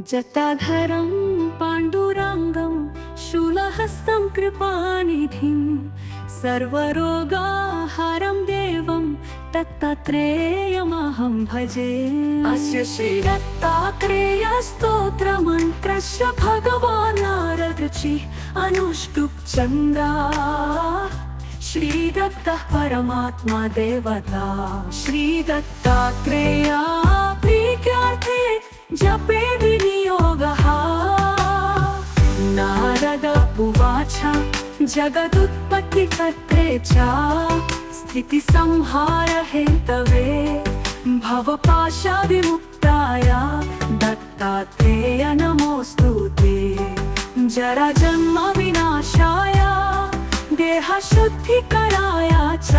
जटाधरं पाण्डुरङ्गं शूलहस्तं कृपानिधिं सर्वरोगाहारं देवं दत्तात्रेयमहं भजे। अस्य श्रीदत्तात्रेयस्तोत्रमन्त्रस्य भगवान् नारदऋषिः अनुष्टुप् चन्द्रा श्रीदत्तः परमात्मा देवता। श्रीदत्तात्रेया प्रीत्यार्थे जपे विनियोगः। नारद उवाच जगदुत्पत्तिकर्त्रे च स्थितिसंहारहेतवे भवपाशविमुक्ताय दत्तात्रेय नमोऽस्तु ते। जराजन्मविनाशाय देहशुद्धिकराय च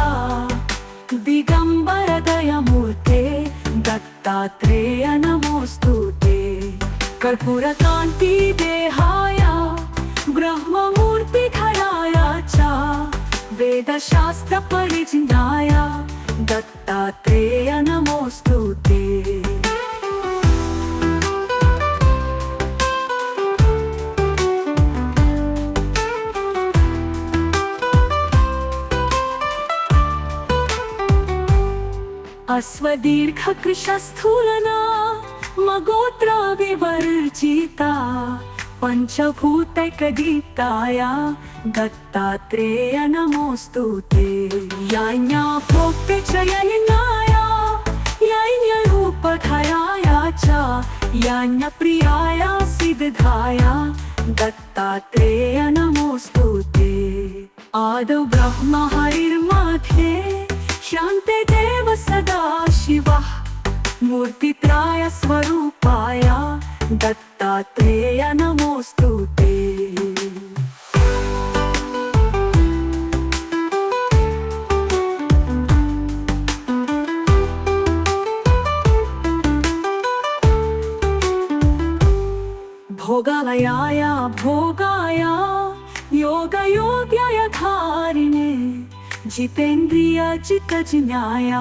दिगम्बरदयमूर्ते दत्तात्रेय नमोऽस्तु ते। कर्पूरकान्ति देहाय ब्रह्ममूर्तिधराय च वेदशास्त्रपरिज्ञाय दत्तात्रेय नमोऽस्तु ते। अश्वदीर्घकृशस्थूलना मगोत्रा विवर्जिता पञ्चभूतैकदीप्ताय दत्तात्रेय नमोऽस्तु ते। याज्ञा भोक्ते च यज्ञाय यज्ञरूपधराय च यज्ञप्रियाय सिद्धाय दत्तात्रेय नमोऽस्तु ते। आदौ ब्रह्म हरिर्मध्ये शान्ते देव सदा शिवः मूर्तित्राय स्वरूपाय दत्तात्रेय नमोऽस्तु ते। भोगालयाय भोगाय योगयोग्याय धारिणे जितेन्द्रिय जितजिज्ञाय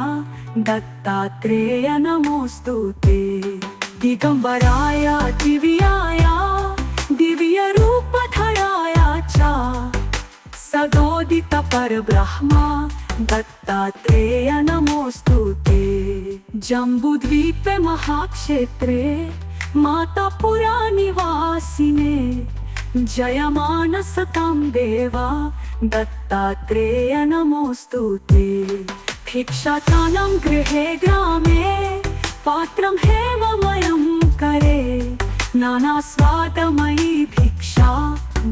दत्तात्रेय नमोऽस्तु ते। दिगम्बराय दिव्याय दिव्यरूपधराय च सदोदित परब्रह्म दत्तात्रेय नमोऽस्तु ते। जम्बूद्वीपे महाक्षेत्रे मातापुरा निवासिने जयमानसतां देवा दत्तात्रेय नमोऽस्तु ते। भिक्षाटानं गृहे ग्रामे पात्रं हेममयं करे नानास्वादमयी भिक्षा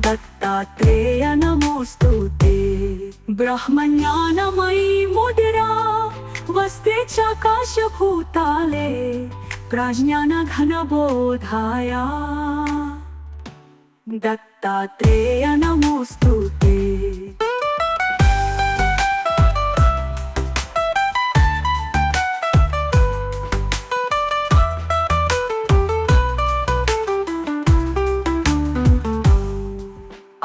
दत्तात्रेय नमोऽस्तु ते। ब्रह्मज्ञानमयी मुद्रा वस्ते चाकाशभूताले प्रज्ञानघनबोधाय दत्तात्रेय नमोऽस्तु ते।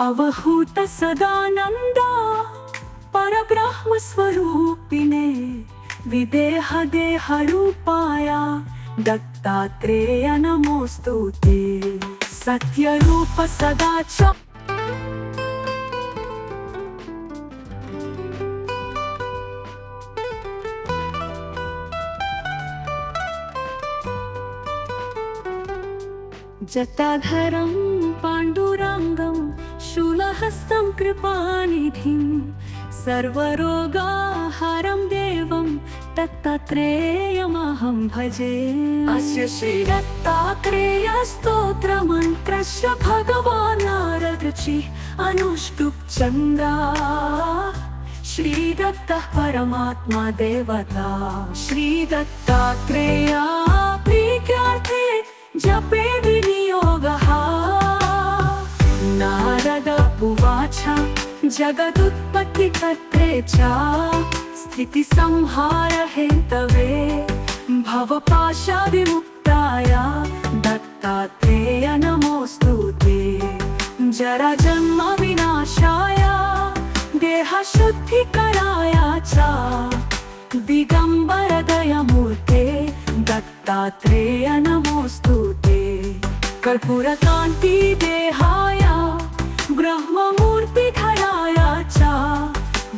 अवहूत सदानंदा परब्रह्म स्वरूपिणे विदेह देह रूपाय दत्तात्रेय नमोऽस्तु ते। सत्यरूप सदा च जटाधरं पाण्डुरङ्गं शूलहस्तं कृपानिधिं सर्वरोगाहारं देवं दत्तात्रेयमहं भजे। अस्य श्रीदत्तात्रेयस्तोत्रमन्त्रस्य भगवान् नारदऋषिः अनुष्टुप् चन्द्रा श्रीदत्तः परमात्मा देवता। श्रीदत्तात्रेया प्रीत्यार्थे जपे विनियोगः। नारद उवाच जगदुत्पत्तिकर्त्रे च स्थितिसंहारहेतवे भवपाशविमुक्ताय दत्तात्रेय नमोऽस्तु ते। जराजन्मविनाशाय देहशुद्धिकराय च दिगम्बरदयमूर्ते दत्तात्रेय नमोऽस्तु ते। कर्पूरकान्ति देहाय ब्रह्ममूर्तिधराय च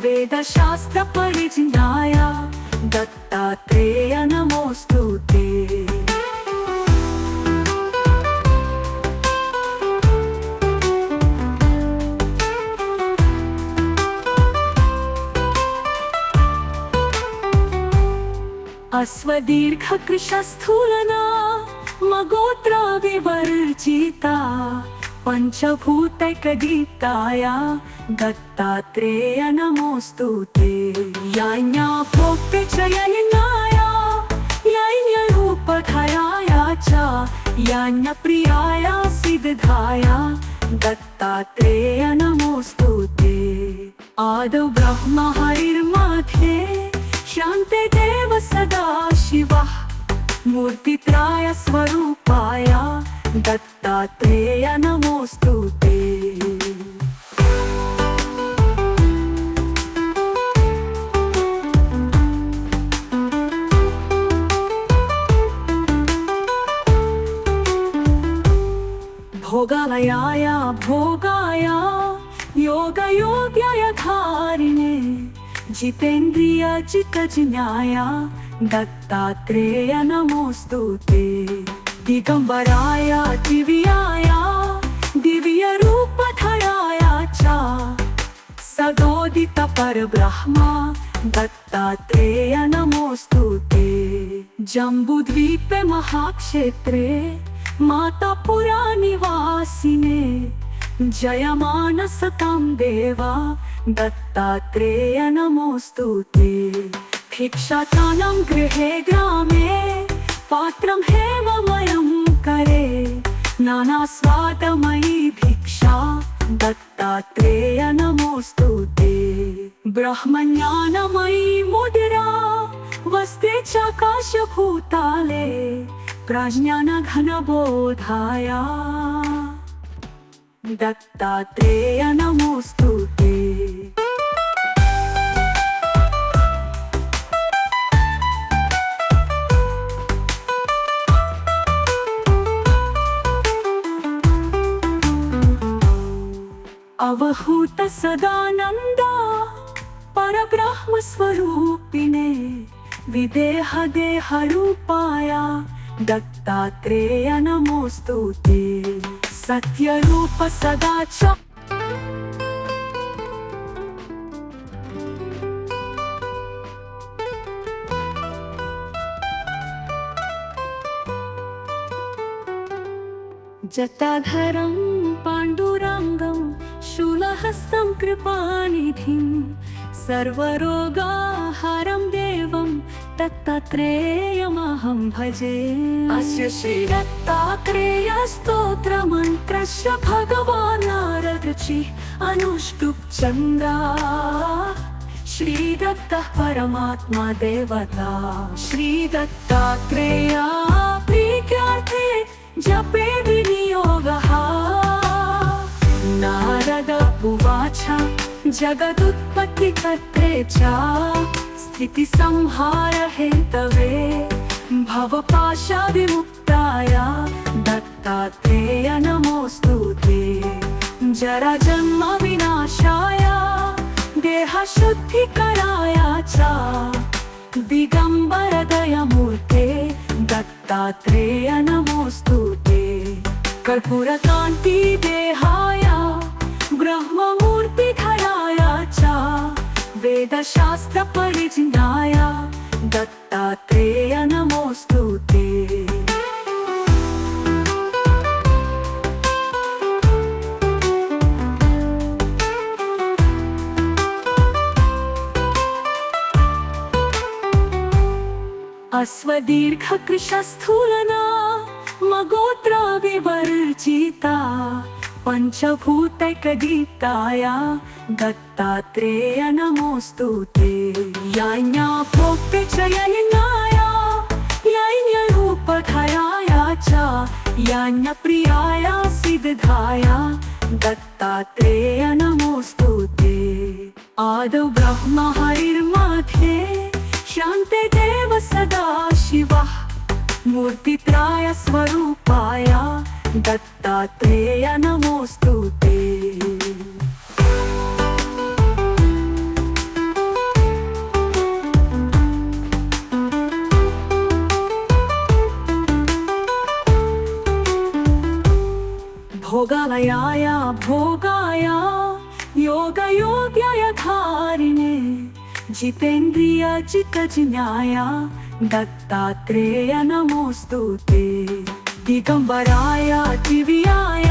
वेदशास्त्रपरिज्ञाय दत्तात्रेय नमोऽस्तुते। अश्वदीर्घकृशस्थूलना मगोत्र विवर्जिता पंचभूतैकदीप्ताय दत्तात्रेय नमोऽस्तुते। याज्ञा भोक्ते च यज्ञाय यज्ञरूपधराय च यज्ञप्रियाय सिद्धाय दत्तात्रेय नमोऽस्तुते। आदौ ब्रह्म हरिर्मध्ये शान्ते देव सदा शिवः मूर्तित्राय स्वरूपाय दत्तात्रेय नमोऽस्तुते। भोगालयाय भोगाय योगयोग्याय धारिणे जितेन्द्रिय जितज्ञाय दत्तात्रेय नमोऽस्तुते। दिगंबराय दिव्याय दिव्यरूपधराय च सदोदित परब्रह्म दत्तात्रेय नमोऽस्तुते। जम्बूद्वीपे महाक्षेत्रे मातापुरा निवासिने जयमान सतां देवा दत्तात्रेय नमोऽस्तुते। भिक्षाटानां गृहे ग्रामे पात्रं हेममयं करे नानास्वादमयी भिक्षा दत्तात्रेय नमोऽस्तुते। ब्रह्मज्ञानमयी मुद्रा वस्ते चाकाशभूताले प्रज्ञानघनबोधाय दत्तात्रेय नमोऽस्तुते। अवहूत सदानंदा परब्रह्म स्वरूपिणे विदेह देह रूपाय दत्तात्रेय नमोऽस्तुते। सत्यरूप सदा च जटाधरं पाण्डुरङ्गं शूलहस्तं कृपानिधिं सर्वरोगाहरं देवं दत्तात्रेयमहं भजे। अस्य श्रीदत्तात्रेयस्तोत्रमन्त्रस्य भगवान् नारदऋषिः अनुष्टुप् चन्द्रा श्रीदत्तः परमात्मा देवता। श्रीदत्तात्रेय प्रीत्यार्थे जपे विनियोगः। नारद उवाच जगदुत्पत्तिकर्त्रे च स्थितिसंहार हेतवे भवपाशविमुक्ताय दत्तात्रेय नमोऽस्तुते। जराजन्म विनाशाय देहशुद्धिकराय च दिगंबरदयमूर्ते दत्तात्रेय नमोऽस्तुते। कर्पूरकान्ति देहाय ब्रह्ममूर्तिधराय च वेदशास्त्रपरिज्ञाय दत्तात्रेय नमोऽस्तुते। अश्वदीर्घकृशस्थूलना मगोत्र विवर्जिता पंचभूतैकदीप्ताय दत्तात्रेय नमोऽस्तुते। याज्ञा भोक्ते च यज्ञाय यज्ञरूपधराय च यज्ञप्रियाय सिद्धाय दत्तात्रेय नमोऽस्तुते। आदौ ब्रह्म हरिर्मध्ये शान्ते देव सदा शिवः मूर्तित्राय स्वरूपाय दत्तात्रेय नमोस्तुते। भोगालयाय भोगाय योगयोग्याय धारिणे जितेन्द्रिय जितजिज्ञाय दत्तात्रेय नमोस्तुते। दिगंबराय दिव्याय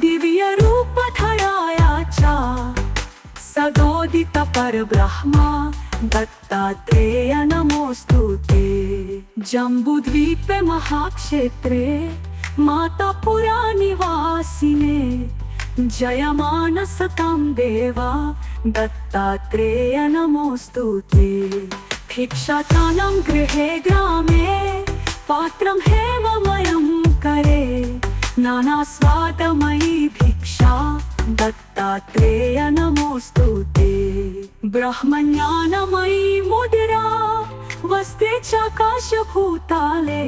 दिव्यरूपधराय च सदोदित परब्रह्म दत्तात्रेय नमोस्तुते। जम्बूद्वीपे महाक्षेत्रे मातापुरा निवासिने जयमान सतां देवा दत्तात्रेय नमोस्तुते। भिक्षाटानं गृहे ग्रामे पात्रं हेममयं करे नानास्वादमयी भिक्षा दत्तात्रेय नमोस्तुते। ब्रह्मज्ञानमयी मुद्रा वस्ते चाकाशभूताले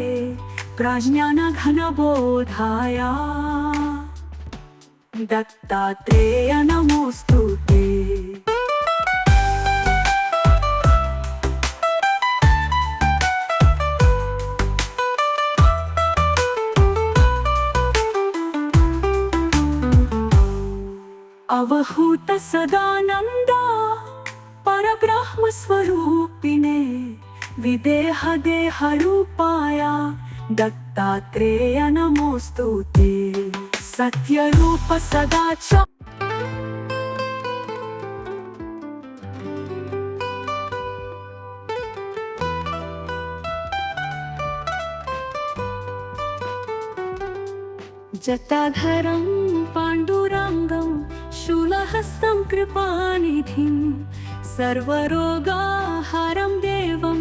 प्रज्ञानघनबोधाय दत्तात्रेय नमोस्तुते। अवहूत सदानंद परब्रह्म स्वरूपिणे विदेह देह रूपाय दत्तात्रेय नमोस्तुते। सत्य रूप सदाचार जटाधरं पाण्डुरङ्गं शूलहस्तं कृपानिधिं सर्वरोगाहरं देवं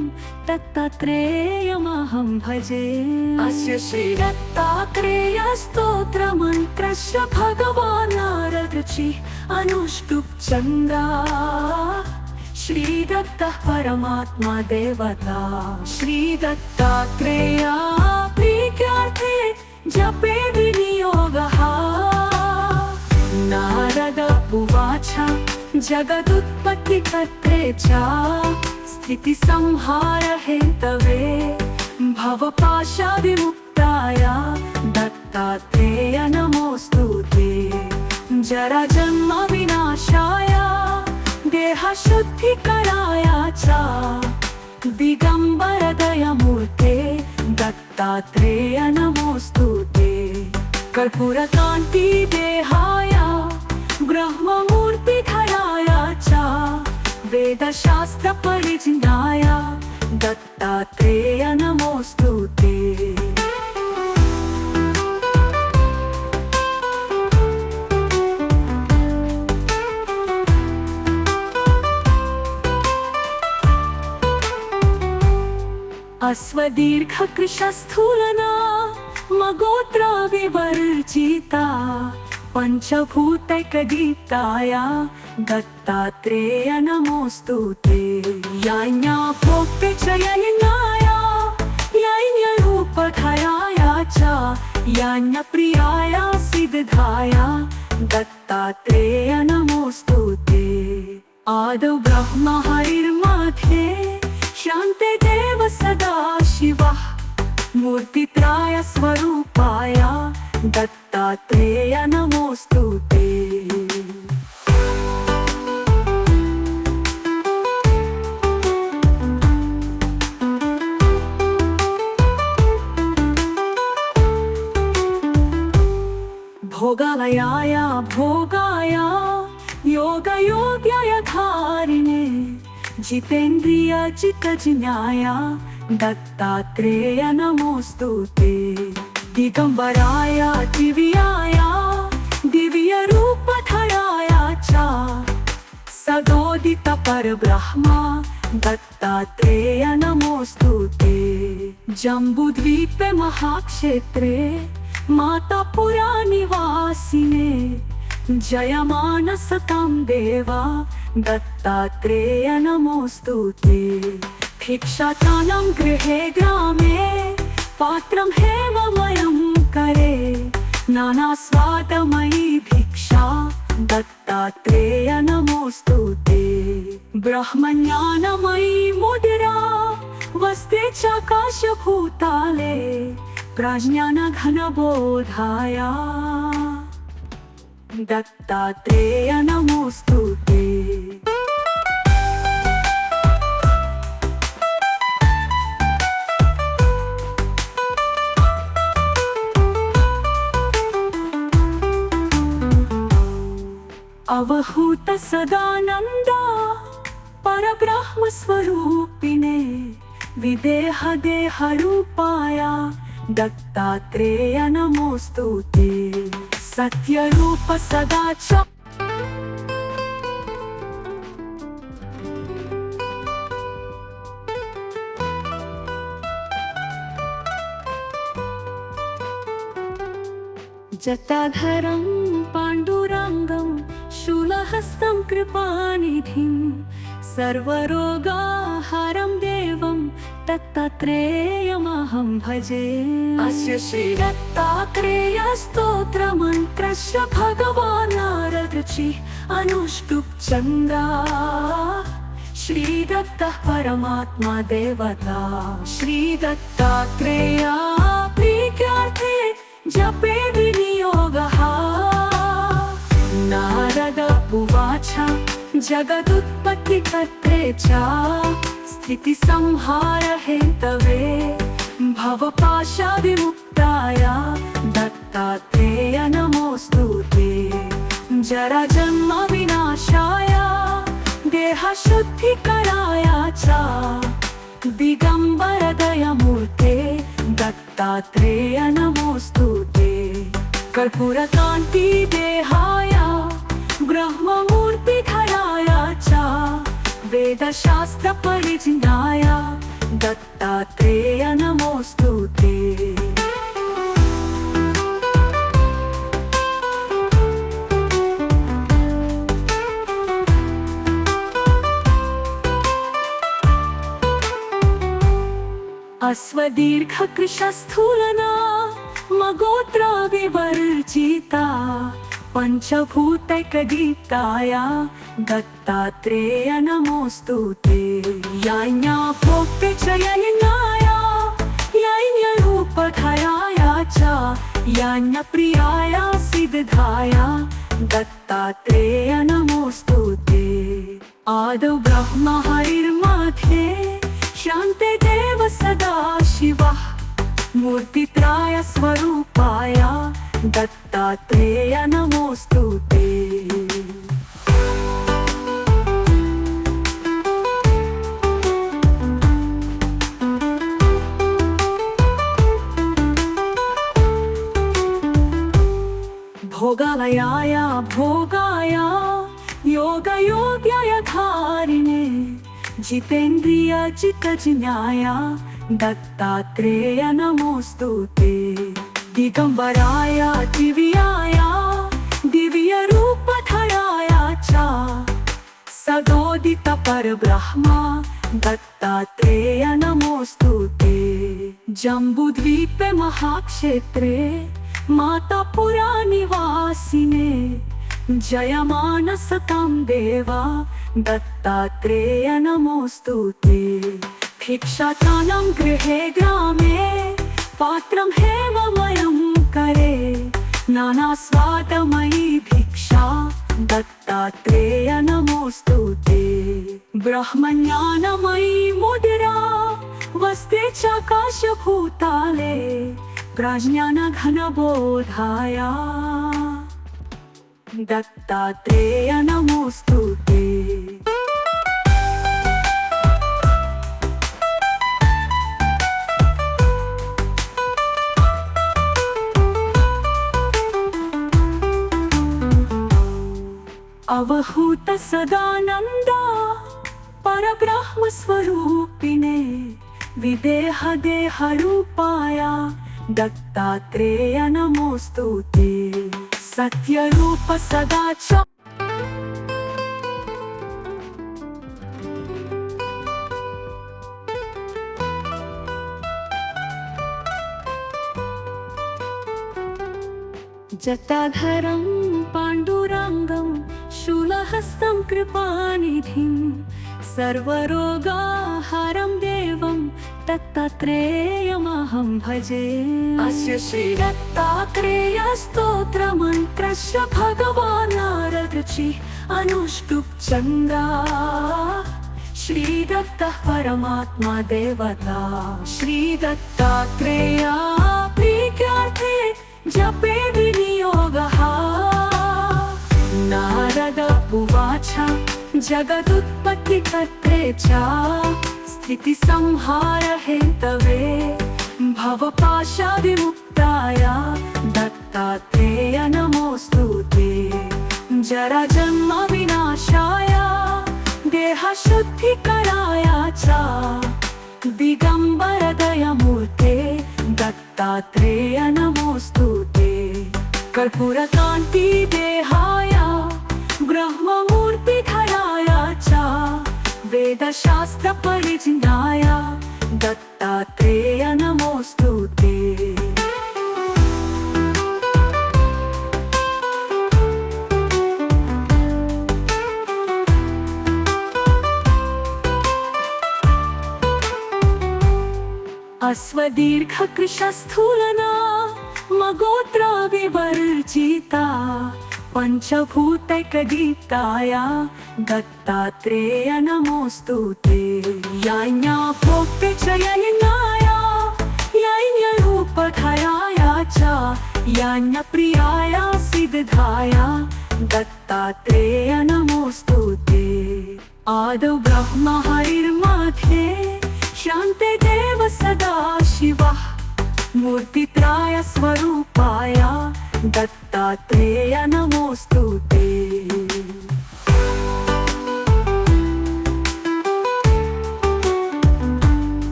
दत्तात्रेयमहं भजे। अस्य श्रीदत्तात्रेय स्तोत्रमन्त्रस्य भगवान् नारदऋषिः अनुष्टुप् चन्द्रा श्रीदत्तः परमात्मा देवता। श्रीदत्तात्रेय प्रीत्यार्थे जपे विनियोगः। नारद उवाच जगदुत्पत्तिकर्त्रे च स्थितिसंहार हेतवे भवपाशविमुक्ताय दत्तात्रेय नमोस्तुते। जराजन्म विनाशाय देहशुद्धिकराय च दिगंबर दयामूर्ते दत्तात्रेय नमोस्तुते। कर्पूरकान्ति देहाय ब्रह्ममूर्तिधराय च वेदशास्त्र परिज्ञाय दत्तात्रेय नमोस्तुते। अश्वदीर्घकृशस्थूलना मगोत्र विवर्जिता पंचभूतैकदीप्ताय दत्तात्रेय नमोस्तुते। याज्ञाभोक्ते च यज्ञाय यज्ञरूपधराय च यज्ञप्रियाय सिद्धाय दत्तात्रेय नमोस्तुते। आदौ ब्रह्म हरिर्मध्ये शान्ते देव सदा शिवः मूर्तित्राय स्वरूपाय दत्तात्रेय नमोस्तुते। भोगालयाय भोगाय योगयोग्याय धारिणे जितेन्द्रिय जितजिज्ञाय दत्तात्रेय नमोस्तुते। दिगंबराय दिव्याय दिव्यरूपधराय च सदोदित परब्रह्म दत्तात्रेय नमोस्तुते। जम्बूद्वीपे महाक्षेत्रे मातापुरा निवासिने जयमान सतां देवा दत्तात्रेय नमोस्तुते। भिक्षाटानं गृहे ग्रामे पात्रं हेममयं करे नाना स्वादमयी भिक्षा दत्तात्रेय नमोस्तुते। ब्रह्मज्ञानमयी मुद्रा वसते चाकाशभूताले प्रज्ञानघनबोधाया दत्तात्रेय नमोस्तुते। अवहूत सदानंदा परब्रह्म स्वरूपिणे विदेह देह रूपाया दत्तात्रेय नमोस्तुते। सत्य रूप सदाचार जटाधरं पाण्डुरङ्गं शूलहस्तं कृपानिधिं सर्वरोगाहरं देवं दत्तात्रेयमहं भजे। अस्य श्रीदत्तात्रेयस्तोत्रमन्त्रस्य भगवान् नारदऋषिः अनुष्टुप् छन्दः। श्रीदत्तः परमात्मा देवता श्रीदत्तात्रेया प्रीत्यार्थे जपे विनियोगः। नारद उवाच जगदुत्पत्तिकर्त्रे च स्थितिसंहार हेतवे भवपाशविमुक्ताय दत्तात्रेय नमोस्तुते। जराजन्म विनाशाय देहशुद्धिकराय च दिगंबर दयामूर्ते दत्तात्रेय नमोस्तुते। कर्पूरकान्ति देहाय ब्रह्ममूर्तिधराय च वेदशास्त्र परिज्ञाय दत्तात्रेय नमोस्तुते। अश्वदीर्घकृशस्थूलना मगोत्र विवर्जिता पंचभूतैकदीप्ताय दत्तात्रेय नमोस्तुते। याज्ञा भोक्ते च यज्ञाय यज्ञरूपधराय च यज्ञप्रियाय सिद्धाय दत्तात्रेय नमोस्तुते। आदौ ब्रह्म हरिर्मध्ये शान्ते देव सदा शिवः मूर्तित्राय स्वरूपाय दत्तात्रेय नमोस्तुते। भोगालयाय भोगाय योगयोग्याय धारिणे जितेन्द्रिय जितज्ञाय दत्तात्रेय नमोस्तुते। दिगंबराय दिव्याय दिव्यरूपधराय च सदोदित परब्रह्म दत्तात्रेय नमोस्तुते। जम्बूद्वीपे महाक्षेत्रे मातापुरा निवासिने जयमानसतां देवा दत्तात्रेय नमोस्तुते। भिक्षाटानं गृहे ग्रामे पात्रं हेममयं करे नाना स्वादमयी भिक्षा दत्तात्रेय नमोस्तुते। ब्रह्मज्ञानमयी मुद्रा वसते चाकाशभूताले प्रज्ञानघनबोधाय दत्तात्रेय नमोस्तुते। अवहूत सदानंदा परब्रह्म स्वरूपिणे विदेह देह रूपाया दत्तात्रेय नमोस्तुते। सत्य रूप सदाचार जटाधरं पाण्डुरङ्गं शूलहस्तं कृपानिधिं सर्वरोगाहारं देवं दत्तात्रेयमहं भजे। अस्य श्रीदत्तात्रेयस्तोत्रमन्त्रस्य भगवान् नारदऋषिः अनुष्टुप् चन्द्रा श्रीदत्तः परमात्मा देवता। श्रीदत्तात्रेया प्रीत्यार्थे जपे विनियोगः। नारद उवाच जगदुत्पत्तिकर्त्रे च स्थितिसंहार हेतवे भवपाशविमुक्ताय दत्तात्रेय नमोऽस्तु ते। जराजन्म विनाशाय देहशुद्धिकराय च दिगम्बर दयामूर्ते दत्तात्रेय नमोऽस्तु ते। कर्पूरकान्ति देहाय ब्रह्ममूर्तिधराय च वेदशास्त्र परिज्ञाय दत्तात्रेय नमोऽस्तु ते। अश्वदीर्घकृशस्थूलना मगोत्र विवर्जिता पंचभूतैकदीप्ताय दत्तात्रेय नमोऽस्तु ते। याज्ञा भोक्ते च यज्ञाय यज्ञरूपधराय च यज्ञप्रियाय सिद्धाय दत्तात्रेय नमोऽस्तु ते। आदौ ब्रह्म हरिर्मध्ये शान्ते देव सदा शिवः मूर्तित्राय स्वरूपाय दत्तात्रेय नमोऽस्तु ते।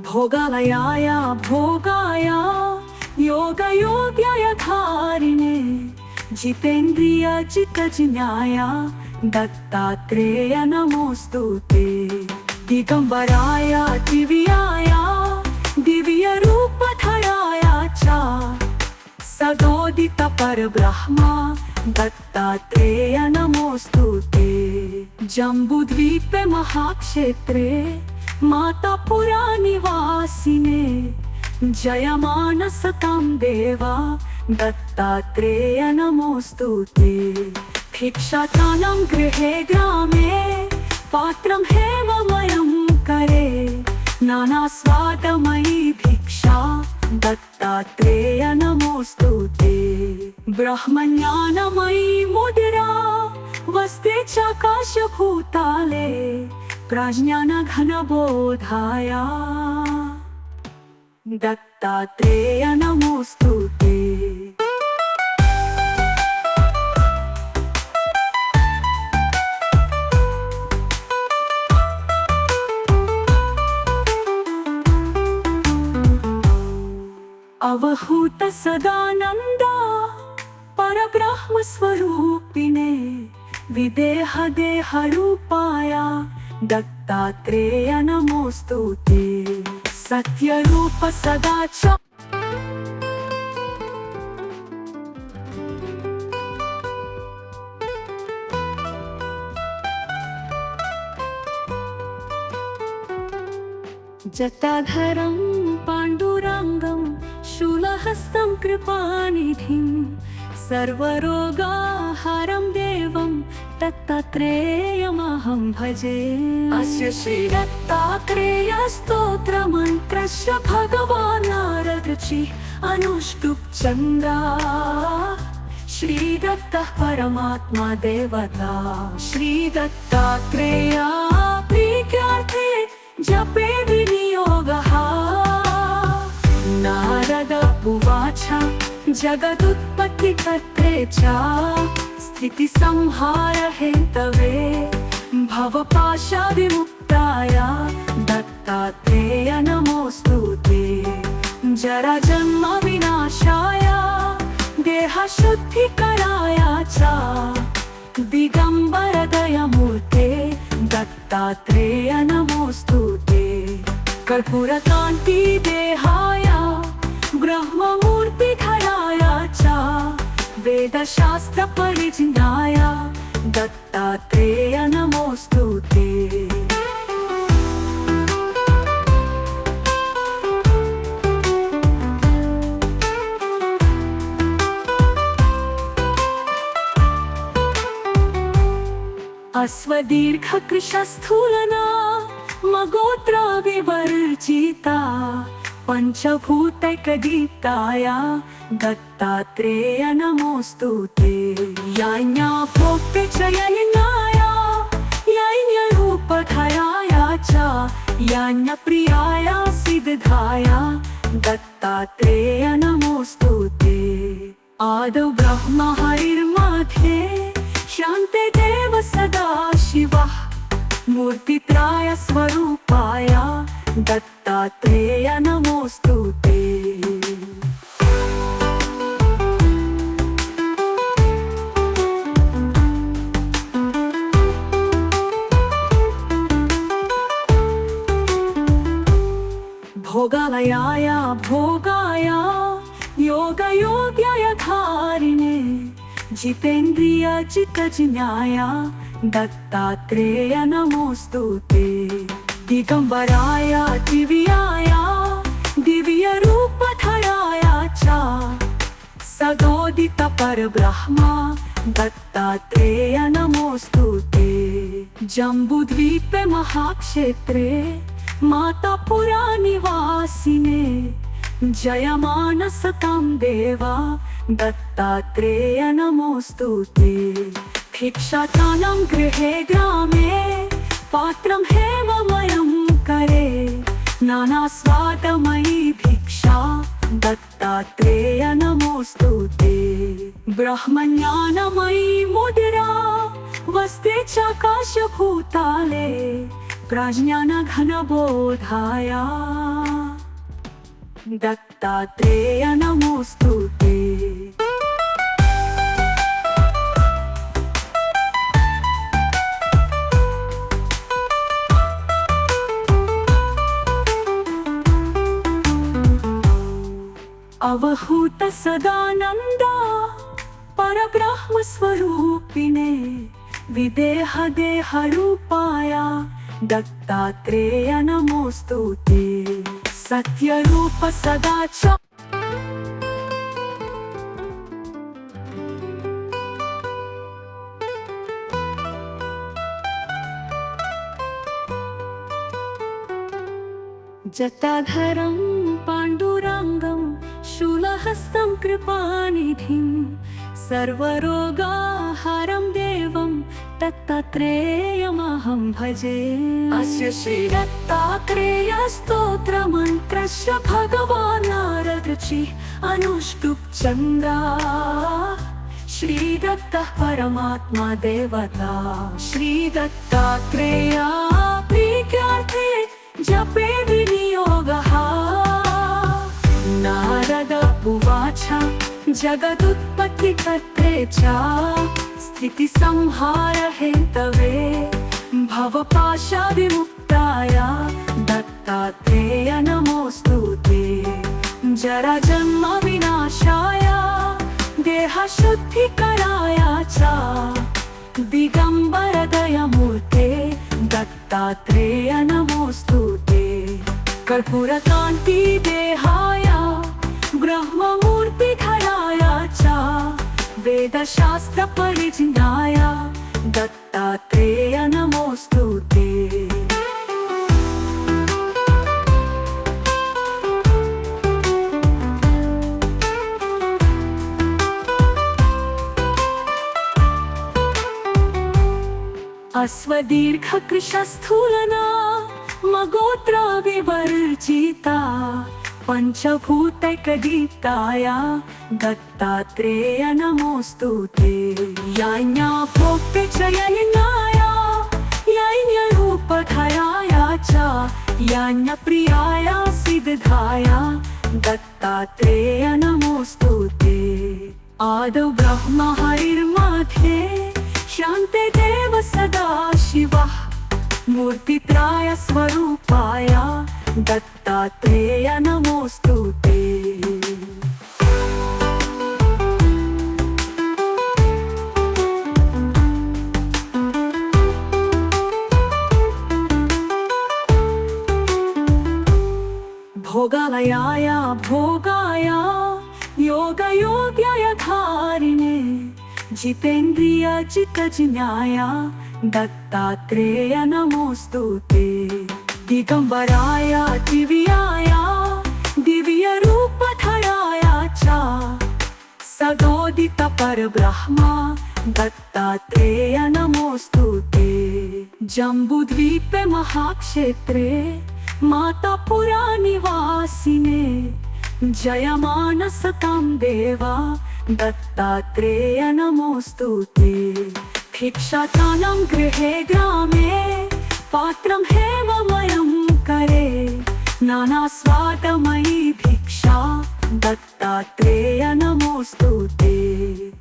भोगालयाय भोगाय योगयोग्याय धारिणे जितेन्द्रिय जितज्ञाय दत्तात्रेय नमोऽस्तु ते। दिगम्बराय दिव्याय दिव्यरूपधराय च सदोदित परब्रह्म दत्तात्रेय नमोऽस्तु ते। जम्बूद्वीपे महाक्षेत्रे मातापुरा निवासिने जयमान सतां देवा दत्तात्रेय नमोऽस्तु ते। भिक्षाटानं गृहे ग्रामे पात्रं हेममयं करे नानास्वादमयी भिक्षा दत्तात्रेय नमोऽस्तु ते। ब्रह्मज्ञानमयी मुद्रा वस्ते चाकाशभूताले प्रज्ञानघनबोधाय दत्तात्रेय नमोऽस्तु ते। अवहूत सदानंद परब्रह्म स्वरूपिणे विदेह देह रूपाय दत्तात्रेय नमोऽस्तु ते। सत्य रूप सदा च जटाधरं पाण्डुरङ्गं शूलहस्तं कृपानिधिं सर्वरोगाहारं देवं दत्तात्रेयमहं भजे। अस्य श्रीदत्तात्रेयस्तोत्रमन्त्रस्य भगवान् नारदऋषिः अनुष्टुप् चन्द्रा श्रीदत्तः परमात्मा देवता। श्रीदत्तात्रेया प्रीत्यार्थे जपे विनियोगः। नारद उवाच जगदुत्पत्तिकर्त्रे च स्थितिसंहार हेतवे भवपाशविमुक्ताय दत्तात्रेय नमोऽस्तु ते। जराजन्म विनाशाय देहशुद्धिकराय च दिगम्बर दयामूर्ते दत्तात्रेय नमोऽस्तु ते। कर्पूरकान्ति देहाय ब्रह्ममूर्तिधराय च वेदशास्त्र परिज्ञाय दत्तात्रेय नमोऽस्तु ते। अश्वदीर्घकृशस्थूलना मगोत्र विवर्जिता पंचभूतैकदीप्ताय दत्तात्रेय नमोऽस्तु ते। याज्ञा भोक्ते च यज्ञाय यज्ञरूपधराय च यज्ञप्रियाय सिद्धाय दत्तात्रेय नमोऽस्तु ते। आदौ ब्रह्म हरिर्मध्ये शान्ते देव सदा शिवः मूर्तित्राय स्वरूपाय दत्तात्रेय नमोऽस्तु ते। भोगालयाय भोगाय योगयोग्याय धारिणे जितेन्द्रिय चित्तज्ञाय दत्तात्रेय नमोऽस्तु ते। दिगंबराय दिव्याय दिव्यरूपधराय च सदोदित परब्रह्म दत्तात्रेय नमोऽस्तु ते। जम्बूद्वीपे महाक्षेत्रे मातापुरा निवासिने जयमानसतां देवा दत्तात्रेय नमोऽस्तु ते। भिक्षाटानं गृहे ग्रामे पात्रं हेममयं करे नानास्वादमयी भिक्षा दत्तात्रेय नमोऽस्तु ते। ब्रह्मज्ञानमयी मुद्रा वस्ते चाकाशभूताले प्रज्ञानघनबोधाय दत्तात्रेय नमोऽस्तु ते। अवहूत सदानंदा परब्रह्म स्वरूपिणे विदेह देह रूपाय दत्तात्रेय नमोऽस्तु ते। सत्य रूप सदा च जटाधरं पाण्डुरङ्गं शूलहस्तं कृपानिधिं सर्वरोगाहरं देवं दत्तात्रेयमहं भजे। अस्य श्रीदत्तात्रेय स्तोत्रमन्त्रस्य भगवान् नारदऋषिः अनुष्टुप् चन्द्रा श्रीदत्तः परमात्मा देवता। श्रीदत्तात्रेय प्रीत्यार्थे जपे विनियोगः। नारद उवाच जगदुत्पत्तिकर्त्रे च स्थितिसंहार हेतवे भवपाशविमुक्ताय दत्तात्रेय नमोऽस्तु ते। जराजन्म विनाशाय देहशुद्धिकराय च दिगंबर दयामूर्ते दत्तात्रेय नमोऽस्तु ते। कर्पूरकान्ति देहाय ब्रह्ममूर्तिधराय च वेदशास्त्र परिज्ञाय दत्तात्रेय नमोऽस्तु ते। अश्वदीर्घकृशस्थूलना मगोत्र विवर्जिता पंचभूतैकदीप्ताय दत्तात्रेय नमोऽस्तु ते। याज्ञा भोक्ते च यज्ञाय यज्ञरूपधराय च यज्ञप्रियाय सिद्धाय दत्तात्रेय नमोऽस्तु ते। आदौ ब्रह्म हरिर्मध्ये शान्ते देव सदा शिवः मूर्तित्राय स्वरूपाय दत्तात्रेय नमोस्तुते। भोगालयाय भोगाय योगयोग्याय धारिणे जितेन्द्रिय चित्तजिज्ञाय दत्तात्रेय नमोस्तुते। दिगंबराय दिव्याय दिव्यरूपधराय च सदोदित परब्रह्म दत्तात्रेय नमोस्तुते। जम्बूद्वीपे महाक्षेत्रे मातापुरा निवासिने जयमान सतां देवा दत्तात्रेय नमोस्तुते। भिक्षाटानं गृहे ग्रामे पात्रं हेममयं करे नानास्वादमयी भिक्षा दत्तात्रेय नमोस्तुते।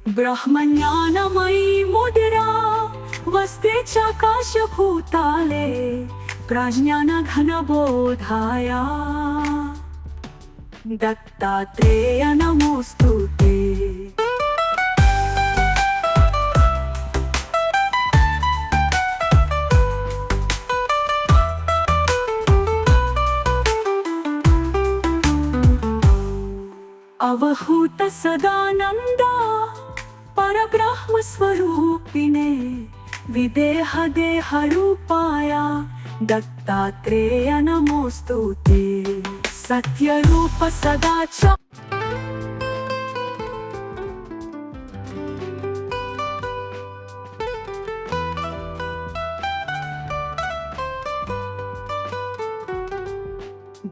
ब्रह्मज्ञानमयी मुद्रा वस्ते चाकाशभूताले प्रज्ञानघनबोधाय दत्तात्रेय नमोस्तुते। अवहूत सदानंद परब्रह्म स्वरूपिणे विदेह देह रूपाय दत्तात्रेय नमोस्तुते। सत्य रूप सदाचार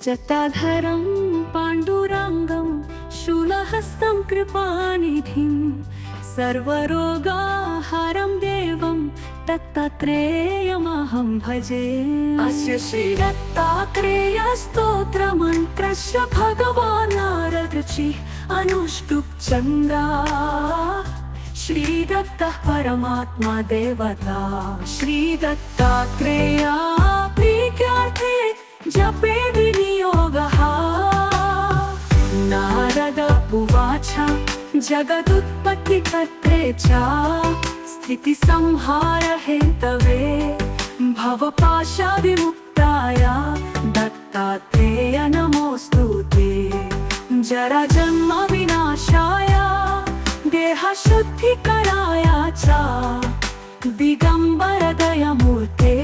जटाधरं पाण्डुरङ्गं शूलहस्तं कृपानिधिं सर्वरोगाहरं देवं दत्तात्रेयमहं भजे। अस्य श्री दत्तात्रेय स्तोत्रमन्त्रस्य भगवान् नारदऋषिः अनुष्टुप् चन्द्रा श्री दत्तः परमात्मा देवता। श्री दत्तात्रेय प्रीत्यार्थे जपे विनियोगः। नारद उवाच जगदुत्पत्तिकर्त्रे च स्थितिसंहार हेतवे भवपाशविमुक्ताय दत्तात्रेय नमोस्तुते। जराजन्म विनाशाय देहशुद्धिकराय च दिगंबर दयामूर्ते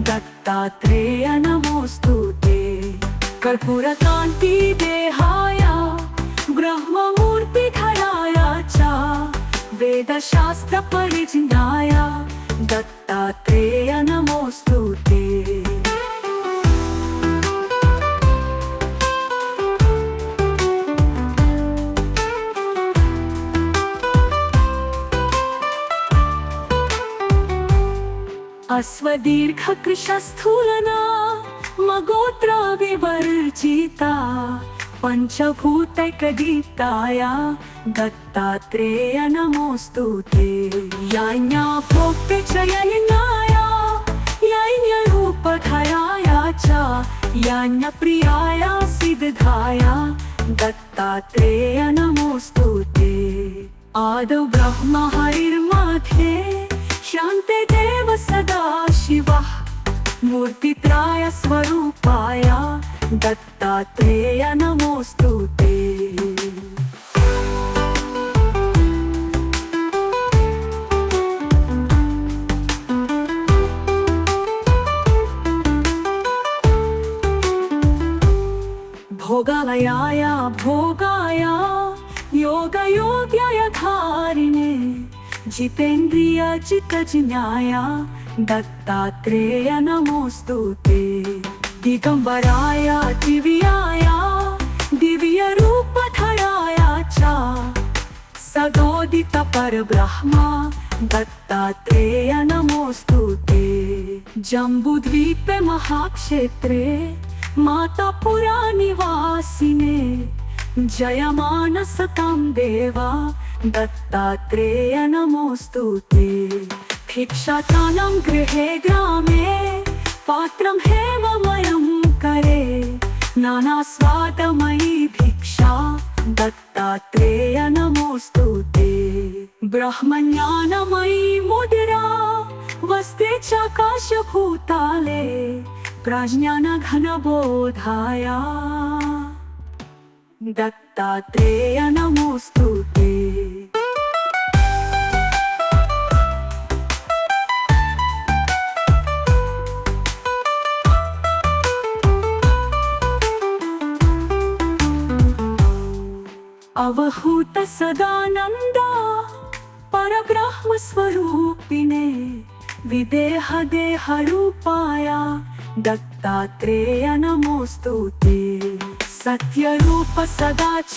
दत्तात्रेय नमोस्तुते। कर्पूरकान्ति देहाय ब्रह्ममूर्तिधराय च वेदशास्त्र परिज्ञाय दत्तात्रेय नमोस्तुते। अश्वदीर्घकृशस्थूलना मगोत्र विवर्जिता पंचभूतैकदीप्ताय दत्तात्रेय नमोस्तुते। याज्ञाभोक्ते च यज्ञाय यज्ञरूपधराय च यज्ञप्रियाय सिद्धाय दत्तात्रेय नमोस्तुते। आदौ ब्रह्म हरिर्मध्ये शान्ते देव सदा शिवः मूर्तित्राय स्वरूपाय दत्तात्रेय नमोस्तुते। भोगालयाय भोगाय योगयोग्याय धारिणे जितेन्द्रिय चित्तजिज्ञाय दत्तात्रेय नमोस्तुते। दिगंबराय दिव्याय दिव्यरूपधराय च सदोदित परब्रह्म दत्तात्रेय नमोस्तुते। जम्बूद्वीपे महाक्षेत्रे मातापुरा निवासिने जयमान सतां देवा दत्तात्रेय नमोस्तुते। भिक्षाटानं गृहे ग्रामे पात्रं हेममयं करे नाना स्वादमयी भिक्षा दत्तात्रेय नमोस्तुते ब्रह्मज्ञानमयी मुद्रा वसते चाकाशभूताले प्रज्ञानघनबोधाया दत्तात्रेय नमोस्तुते अवहूत सदानंदा परब्रह्म स्वरूपिणे विदेह देह रूपाया दत्तात्रेय नमोस्तुते सत्य रूप सदाचार